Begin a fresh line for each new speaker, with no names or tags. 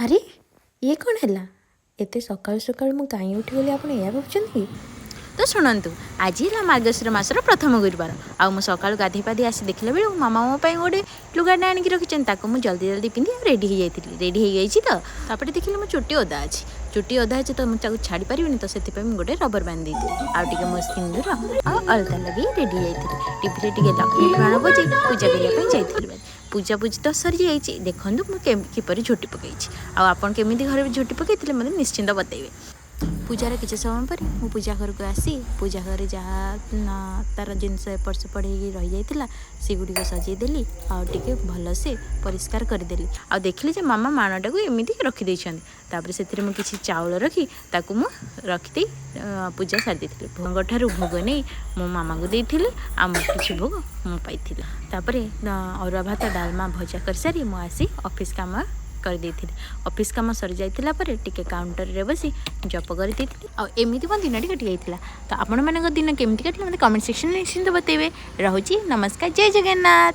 अरे ये कौन है एत सका सका मुझे कहीं उठीगली आप भावुं तो शुणु आज है मार्गशीर मासर प्रथम गुरुवार आउ सका गाधे पाधे आसी देखला बेलू मामा मो गोटे लुगाटा आणिक रखिंट मुझे जल्दी जल्दी पिंधि रेडी हो जाती रेडी हो गई तो देखिए मो चुटी ओदा अच्छी चुटी ओदा अच्छी तो मुझे छाड़ी पारि तो से गोटे रबर बांधी आउे मो सिंदूर अलता लगे रेडी हो जाती टीवी टे लक्ष्मी पुराण बजे पूजा करने जाइए पूजा पूजी तो सरी जाइए देखूँ मुझे झोटी पकई आपड़ केमी घर में झोटी पकई मतलब निश्चिंत बतेबे पूजार किसी समय पर मु पूजा घर को आसी पूजा घर जहाँ तार जिनस एपट सेपट हो रही जाता सेगुड़ी सजेदेली आगे भलसे परिष्कार करदेली आ देखिली मामा माणटा को एमती रखिदे से किसी चाउल रखी ताकू मु रखी पूजा सारी दी भोग ठार भोग नहीं मो मामा को देती आम किसी भोग मु पाई अरुआ भात डालमा भजा कर सारी मु आसी ऑफिस काम कर देती ऑफिस काम सरी जाइतिला परे टिके काउंटर रे बसी जप कर देती आ एमिति मो दिन कटि जाइतिला तो आपण मानक दिन केमति कटला मते कमेंट सेक्शन में निश्चिंत बतेबे। रहुची नमस्कार, जय जगन्नाथ।